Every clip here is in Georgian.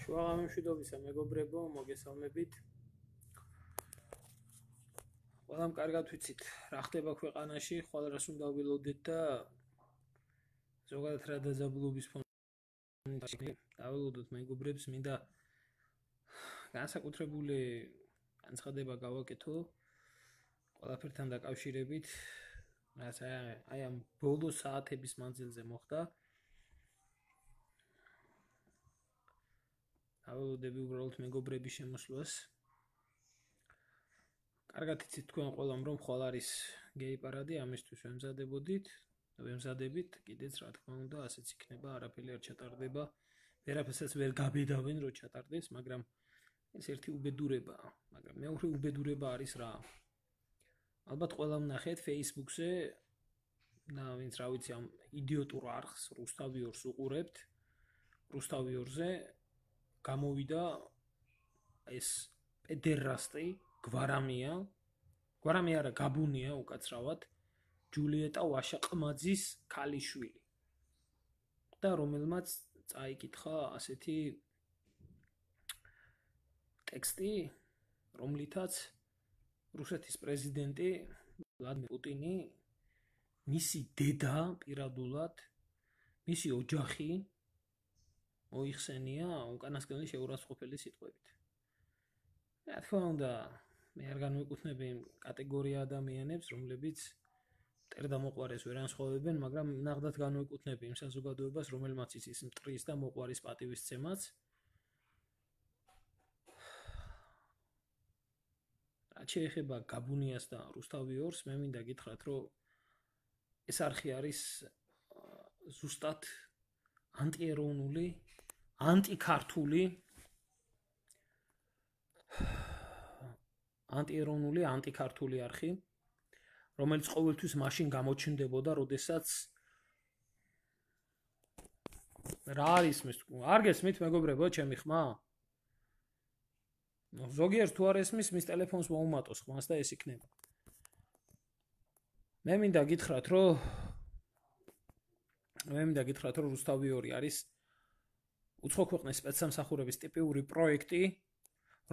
შუაღამე მშვიდობისა მეგობრებო, მოგესალმებით. ყველამ კარგად ვიცით, რა ხდება ქვეყანაში, ყველა რას უნდა ვილოდეთ და ზოგადად რა დაძაბულობის ფონში დაველოდოთ მეგობრებს, მინდა განსაკუთრებული განცხადება გავაკეთო ყველაფერთან დაკავშირებით, რაც აი ამ ბოლო საათების მანძილზე მოხდა. დაველოდები უბრალოდ მეგობრების შემოსვლას. კარგად იცით თქვენ ყველამ, რომ ხვალ არის გეი პარადი, ამისთვის ვემზადებით, კიდეც რა თქმა უნდა, ასეც იქნება, არაფერი არ ჩატარდება. ვერაფერსაც ვერ გაბედავენ, რომ ჩატარდეს, მაგრამ ეს ერთი უბედურებაა, მაგრამ მეორე უბედურება არის რა. ალბათ ყველამ ნახეთ Facebook-ზე და ვინც რა ვიცი ამ იდიოტურ არხს რუსთავიორს უყურებთ, რუსთავიორზე გამოვიდა ეს პედერასტი გვარამია არა გაბუნია უკაცრავად ჯულიეტა ვაშაყმაძის ქალიშვილი და რომელმაც წაიკითხა ასეთი ტექსტი, რომლითაც რუსეთის პრეზიდენტი ვლადიმერ პუტინი, მისი დედა პირადულად, მისი ოჯახი მოიხსენია უკანასკნელი შეურაცხყოფელი სიტყვებით. რა თქმა უნდა, მე არ განვეკუთვნები იმ კატეგორია ადამიანებს, რომლებიც მტერდა მოყვარეს ვერ ანსხვავებენ, მაგრამ ნახდათ განვეკუთვნები იმ საზოგადოებას, რომელმაც იცის მტრის და მოყვარის პატივისცემაც. რაც შეეხება გაბუნიას და რუსთავიორს, მე მინდა გითხრათ, რომ ეს არხი არის ზუსტად ანტიეროვნული, ანტიქართული, ანტიქართული არხი, რომელიც ყოველთვის მაშინ გამოჩნდებოდა, როდესაც რა არის მის არ გესმით მეგობრებო, ჩემი ხმა? ზოგიერთ თუ არ ესმის, მის ტელეფონს მოუმატოს ხმას და ეს იქნება. მე მინდა გითხრათ, რომ რუსთავიორი არის უცხო ქვეყნის სპეცსამსახურების ტიპიური პროექტი,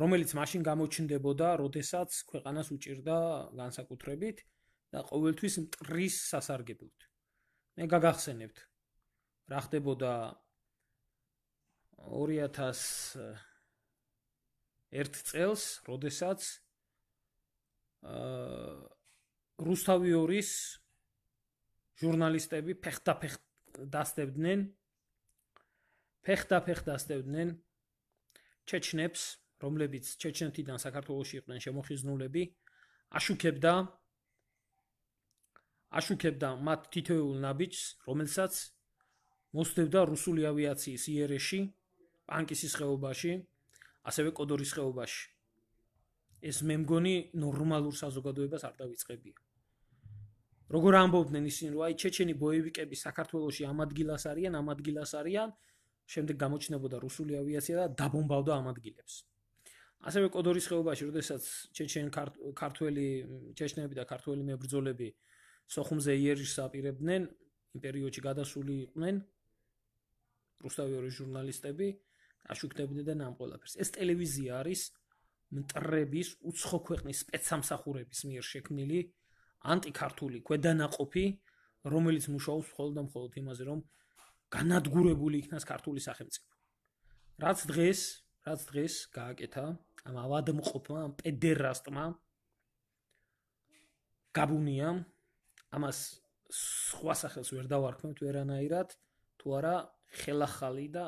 რომელიც მაშინ გამოჩნდებოდა, როდესაც ქვეყანას უჭირდა განსაკუთრებით და ყოველთვის მტრის სასარგებლოდ. მე გაგახსენებთ, რა ხდებოდა 2001 წელს, როდესაც რუსთავიორის ჟურნალისტები ფეხდაფეხ დასდებდნენ ჩეჩნებს, რომლებიც ჩეჩნეთიდან საქართველოში იყვნენ შემოხიზნულები, აშუქებდა მათ თითოეულ ნაბიჯს, რომელსაც მოსდევდა რუსული ავიაციის იერეში, პანკისის ხეობაში, ასევე კოდორის ხეობაში. ეს მე მგონი ნორმალურ საზოგადოებას არ დავიწყებია. როგორ ამბობდნენ ისინი, რომ აი ჩეჩენი ბოევიკები საქართველოში ამ ადგილას არიან, შემდეგ გამოჩნდებოდა რუსული ავიაცია და დაბომბავდა ამ ადგილებს. ასევე კოდორის ხეობაში, როდესაც ჩეჩნები და ქართველი მებრძოლები სოხუმზე იერიშს აპირებდნენ, იმ პერიოდში გადასული იყვნენ რუსთავიორის ჟურნალისტები, აშუქებდნენ ამ ყველაფერს. ეს ტელევიზია არის მტრების უცხო ქვეყნის სპეცსამსახურების მიერ შექმნილი ანტიქართული ქვედანაყოფი, რომელიც მუშაობს მხოლოდ და მხოლოდ იმაზე, რომ განადგურებული იქნას ქართული სახელმწიფო. რაც დღეს გააკეთა ამ ავადმყოფმა, ამ პედერასტმა გაბუნიამ, ამას სხვა სახელს ვერ დავარქმევთ ვერანაირად, თუ არა ხელახალი და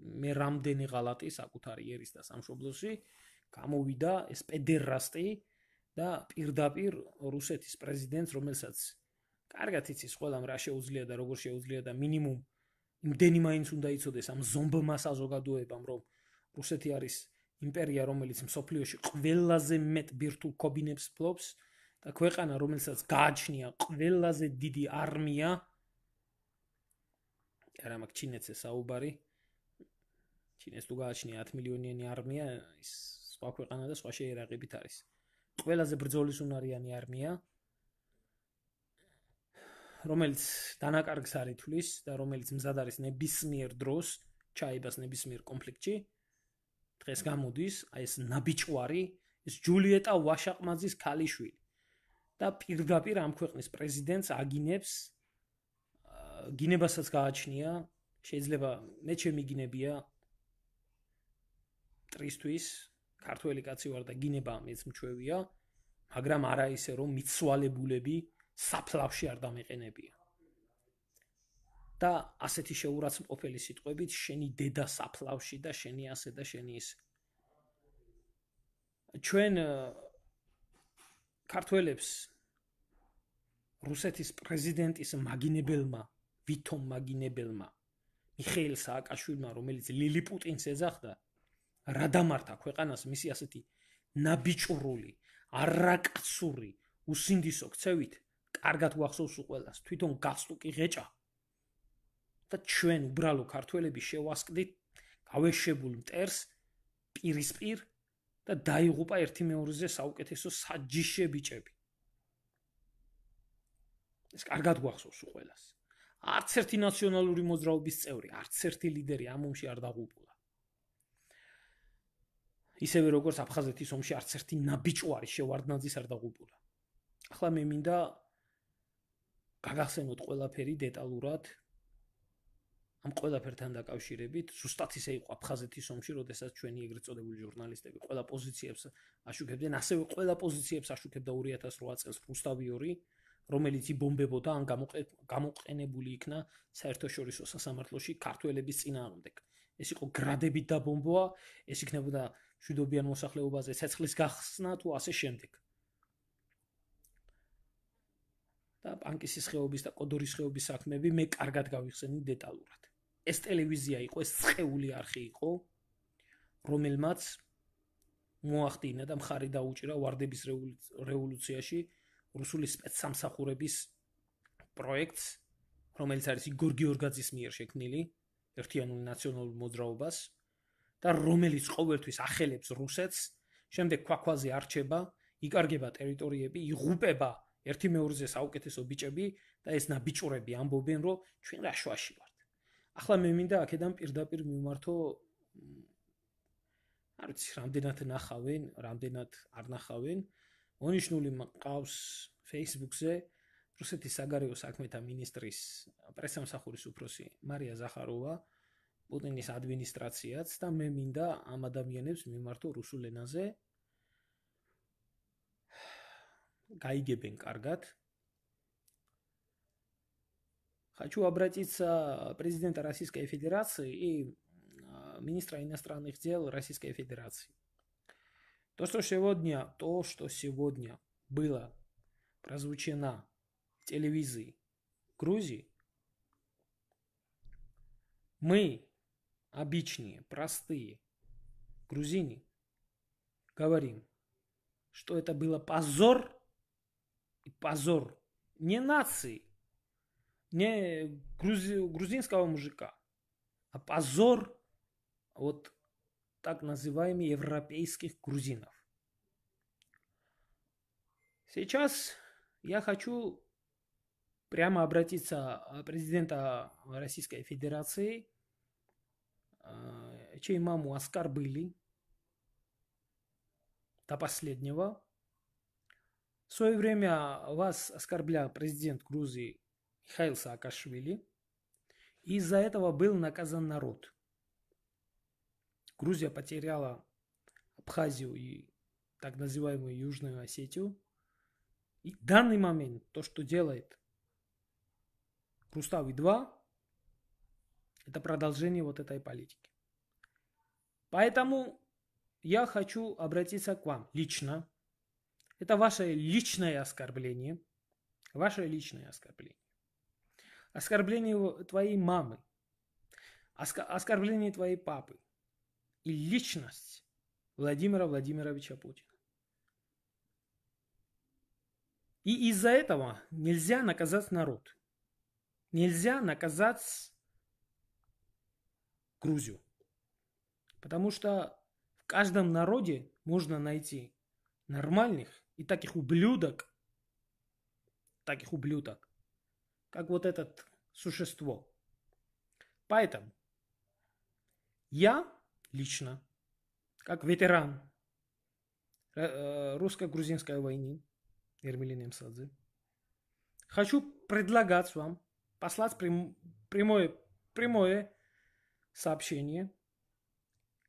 მე რამდენი ღალატი საკუთარი ერის და სამშობლოში გამოვიდა ეს პედერასტი და პირდაპირ რუსეთის პრეზიდენტს, რომელსაც კარგად იცის ყველამ რა შეუძლია და როგორ შეუძლია და მინიმუმ იმდენი მაინც უნდა იცოდეს ამ ზომბმა საზოგადოებამ, რომ რუსეთი არის იმპერია, რომელიც მსოფლიოში ყველაზე მეტ ბირთვულ ქობინებს ფლობს და ქვეყანა, რომელსაც გააჩნია ყველაზე დიდი არმია, არა მაგ ჩინეთს საუბარი, ჩინეთს თუ გააჩნია 10 მილიონიანი არმია, ის სხვა ქვეყანა და სხვა შეერაღებით არის. ყველაზე ბრძოლისუნარიანი არმია, რომელიც დანაკარგს არ ითვლის და რომელიც მზად არის ნებისმიერ დროს ჩაებას ნებისმიერ კონფლიქტში, დღეს გამოდის აი ეს ნაბიჭვარი, ეს ჯულიეტა ვაშაყმაძის ქალიშვილი და პირდაპირ ამ ქვეყნის პრეზიდენტს აგინებს გინებასაც გააჩნია, შეიძლება მე ჩემი გინებია ტრისთვის, ქართველი კაცი ვარ და გინება მეც მჩვევია, მაგრამ არა ისე რომ მიცვალებულები საფლავში არ დამეყენებია. და ასეთი შეურაცხმყოფელი სიტყვებით შენი დედა საფლავში და შენი ასე და შენი ის. ჩვენ ქართველებს რუსეთის პრეზიდენტის მაგინებელმა, ვითომ მაგინებელმა მიხეილ სააკაშვილმა, რომელიც ლილიპუტინს ეძახდა, რა დამართა ქვეყანას მისი ასეთი ნაბიჭვრული, არაკაცური, უსინდისო ქცევით, კარგად გვახსოვს უყველას, თვითონ გასტუკი ღეჭა და ჩვენ უბრალო ქართველები შევასკდით გავეშებულ მტერს პირისპირ და დაიღუპა ერთი მეორეზე საუკეთესო საჯიში ბიჭები. ეს კარგად გვახსოვს უყველას. არც ერთი ნაციონალური მოძრაობის წევრი, არც ერთი ლიდერი ამ ომში არ დაღუპულა. ისევე როგორც აფხაზეთის ომში არც ერთი ნაბიჭვარი შევარდნაძის არ დაღუპულა. ახლა მე მინდა გაგახსენოთ ყველაფერი დეტალურად ამ ყველაფერთან დაკავშირებით, ზუსტად ისე იყო აფხაზეთის ომში, როდესაც ჩვენი ეგრეთ წოდებული ჟურნალისტები ყველა პოზიციებს აშუქებდნენ, ასევე ყველა პოზიციებს აშუქებდა 2008 წელს რუსთავი-2, რომელიც იბომბებოდა ან გამოყენებული იქნა საერთაშორისო სასამართლოში ქართველების წინააღმდეგ. ეს იყო გრადებით დაბომბვა, ეს იქნებოდა მშვიდობიან მოსახლეობაზე ცეცხლის გახსნა თუ ასე შემდეგ. და პანკისის ხეობის და კოდორის ხეობის საქმეები მე კარგად გავიხსენე დეტალურად. ეს ტელევიზია იყო, ეს ცხეული არხი იყო, რომელმაც მოახდინა და მხარი დაუჭირა ვარდების რევოლუციაში რუსული სპეცსამსახურების პროექტს, რომელიც არის იგორ გიორგაძის მიერ შექმნილი, ერთიანული ნაციონალური მოძრაობას და რომელიც ყოველთვის ახელებს რუსეთს, შემდეგ ქვაქვაზე არჩება, იკარგება ტერიტორიები, იღუპება ერთი მეორეზე საუკეთესო ბიჭები და ეს ნაბიჭვრები ამბობენ, რომ ჩვენ რა შვაში ვართ. ახლა მე მინდა აქედან პირდაპირ მიმართო, არ ვიცი, რამდენად ნახავენ, რამდენად არ ნახავენ. მონიშნული მყავს Facebook-ზე რუსეთის საგარეო საქმეთა მინისტრის პრესამსახურის უფროსი მარია ზახაროვა, პუტინის ადმინისტრაციაც და მე მინდა ამ ადამიანებს მიმართო რუსულ ენაზე. Гаигебен каргат. Хочу обратиться к президенту Российской Федерации и министра иностранных дел Российской Федерации. То, что сегодня было прозвучено в телевизии Грузии, мы, обычные, простые грузины, говорим, что это было позор, и позор не нации, не грузинского мужика, а позор вот так называемых европейских грузинов. Сейчас я хочу прямо обратиться к президенту Российской Федерации, чей маму оскорбили до последнего. В свое время вас оскорблял президент Грузии Михаил Саакашвили. Из-за этого был наказан народ. Грузия потеряла Абхазию и так называемую Южную Осетию. И в данный момент то, что делает Рустави-2, это продолжение вот этой политики. Поэтому я хочу обратиться к вам лично. Это ваше личное оскорбление. Ваше личное оскорбление. Оскорбление твоей мамы. Оскорбление твоей папы. И личность Владимира Владимировича Путина. И из-за этого нельзя наказать народ. Нельзя наказать Грузию. Потому что в каждом народе можно найти нормальных и таких ублюдок, как вот это существо. Поэтому я лично как ветеран русско-грузинской войны Ермилий Немсадзе, хочу предлагать вам послать прямое сообщение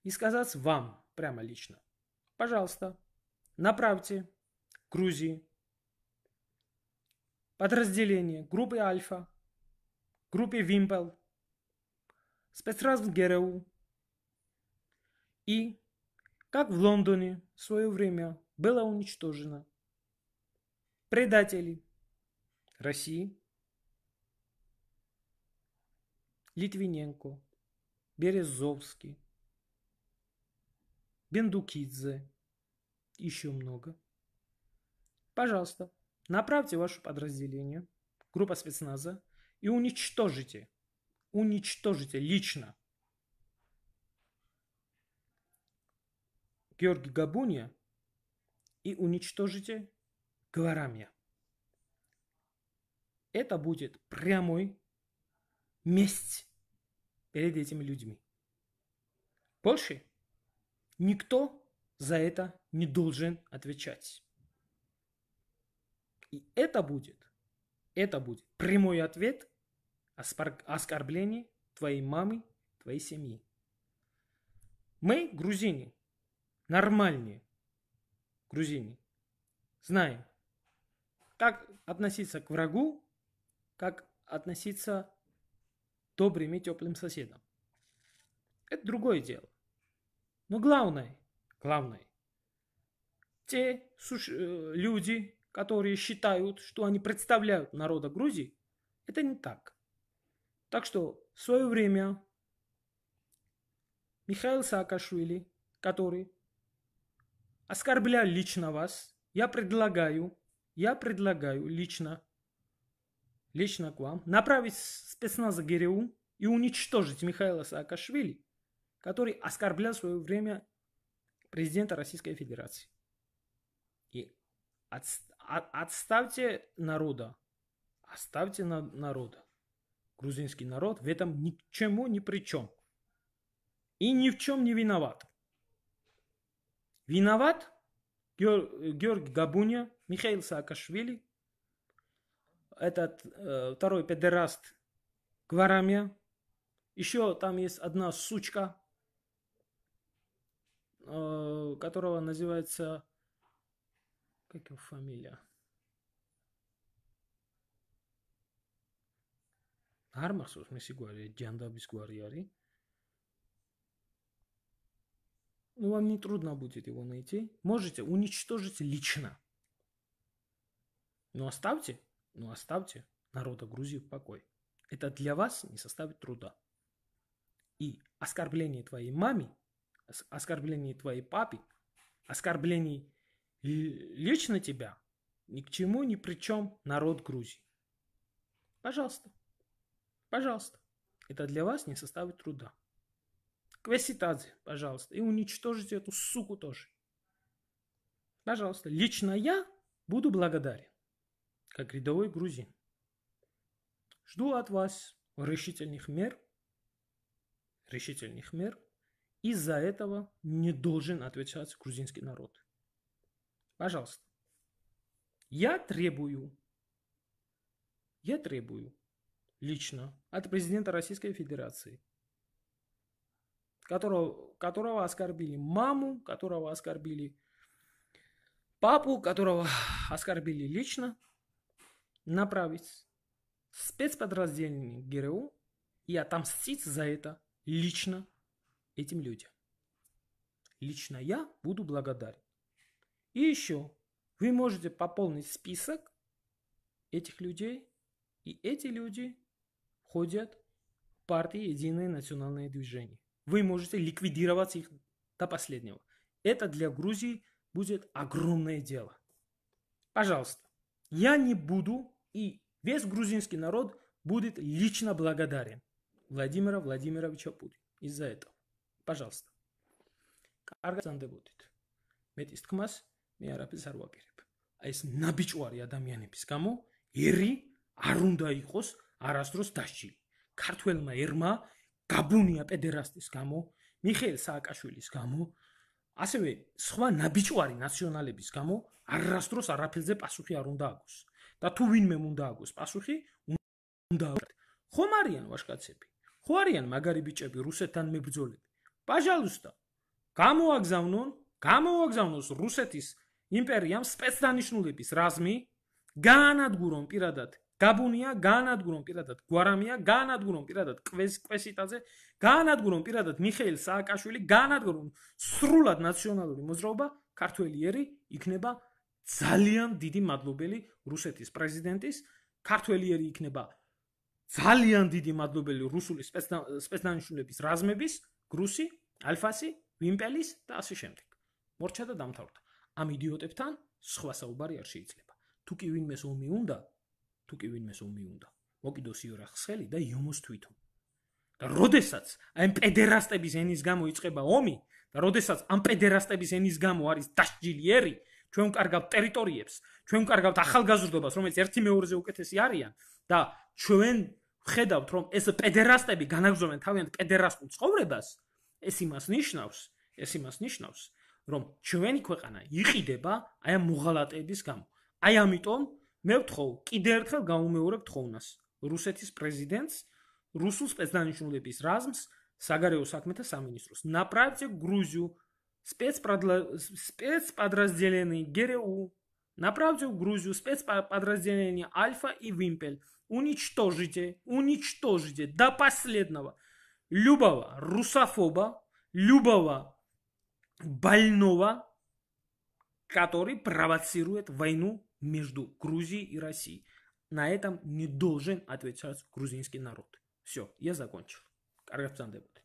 и сказать вам прямо лично: пожалуйста, направьте Грузии подразделение группы Альфа, группе Вимпел, спецназ ГРУ и, как в Лондоне в свое время было уничтожено предатели России, Литвиненко, Березовский, Бендукидзе, еще много. Пожалуйста, направьте ваше подразделение, группа спецназа, и уничтожите лично Георгия Габуния и уничтожите Гварамия. Это будет прямой месть перед этими людьми. Больше никто за это не должен отвечать. И это будет прямой ответ оскорбления твоей мамы, твоей семьи. Мы, грузины, нормальные грузины, знаем, как относиться к врагу, как относиться к добрым и теплым соседам. Это другое дело. Но главное, те люди, которые считают, что они представляют народа Грузии, это не так. Так что в свое время Михаил Саакашвили, который оскорблял лично вас, я предлагаю лично к вам направить спецназ ГРУ и уничтожить Михаила Саакашвили, который оскорблял в свое время президента Российской Федерации. И оставьте народа. Грузинский народ в этом ни к чему ни при чем. И ни в чем не виноват. Виноват Георгий Габуния, Михаил Саакашвили, этот второй педераст Гварамия. Еще там есть одна сучка, которого называется... Как его фамилия? Армахсус, мы говорим, Джандабис Гвариари. Ну, вам не трудно будет его найти. Можете уничтожить лично. Но оставьте народа Грузии в покое. Это для вас не составит труда. И оскорбление твоей маме, оскорбление твоей папе, оскорбление лично тебя, ни к чему, ни при чем народ Грузии. Пожалуйста. Это для вас не составит труда. Квеситадзе, пожалуйста, и уничтожите эту суку тоже. Пожалуйста, лично я буду благодарен, как рядовой грузин. Жду от вас решительных мер. Из-за этого не должен отвечать грузинский народ. Пожалуйста. Я требую лично от президента Российской Федерации, которого оскорбили маму, которого оскорбили папу, которого оскорбили лично, направить спецподразделение ГРУ и отомстить за это лично этим людям. Лично я буду благодарен. И еще вы можете пополнить список этих людей, и эти люди входят в партию Единое национальное движение. Вы можете ликвидировать их до последнего. Это для Грузии будет огромное дело. Пожалуйста, я не буду, и весь грузинский народ будет лично благодарен Владимира Владимировича Путина из-за этого. Пожалуйста. Каргацанде будет. Метис ткмас, მე არაფერს არ ვაპირებ. Აი ეს ნაბიჭვარი ადამიანების გამო ერი არ უნდა იყოს არასდროს დასჯილი. ქართველმა ერმა გაბუნია პედერასტის გამო, მიხეილ სააკაშვილის გამო ასევე სხვა ნაბიჯვარი ნაციონალების გამო არასდროს არაფერზე პასუხი არ უნდა აგოს. და თუ ვინმე უნდა აგოს პასუხი, უნდა ხომ არიან ვაჟკაცები, ხო არიან მაგარი ბიჭები რუსეთთან მებრძოლები. Пожалуйста, გამოაგზავნოს რუსეთის იმპერიამ სპეცდანიშნულების რაზმი, გაანადგურონ პირადად გაბუნია, გაანადგურონ პირადად გვარამია, გაანადგურონ პირადად კვესიტაძე, გაანადგურონ პირადად მიხეილ სააკაშვილი, გაანადგურონ სრულად ნაციონალური მოძრაობა, ქართველი ერი იქნება ძალიან დიდი მადლობელი რუსეთის პრეზიდენტის, ქართველი ერი იქნება ძალიან დიდი მადლობელი რუსული სპეცდანიშნულების რაზმების, გრუსი, ალფასი, ვიმპელის და ასე შემდეგ. მორჩა და დამთავრდა. ამ იდიოტებთან სხვა საუბარი არ შეიძლება. თუ კი ვინმეს ომი უნდა, მოკიდოს იორახს ხელი და იომოს თვითონ. და როდესაც ამ პედერასტების ენის გამო იწყება ომი და როდესაც ამ პედერასტების ენის გამო არის დასჯილი ერი, ჩვენ ვკარგავთ ტერიტორიებს, ჩვენ ვკარგავთ ახალგაზრდობას, რომელიც ერთი მეორეზე უკეთესი არიან და ჩვენ ვხედავთ, რომ ეს პედერასტები განაგზავნენ თავიანთ პედერასტულ ცხოვრებას, ეს იმას ნიშნავს, რომ ჩვენი ქვეყანა იყიდება აი ამ მოღალატეების გამო. აი ამიტომ მე ვთხოვ, კიდევ ერთხელ გავუმეორებ თხოვნას რუსეთის პრეზიდენტს, რუსულ სპეცდანიშნულების რაზმს, საგარეო საქმეთა სამინისტროს. Направьте Грузию спецподразделение ГРУ, направьте в Грузию спецподразделение Альфа и Вимпель. Уничтожите до последнего любого русофоба, любого больного, который провоцирует войну между Грузией и Россией. На этом не должен отвечать грузинский народ. Все, я закончил. Каргат Сандебут.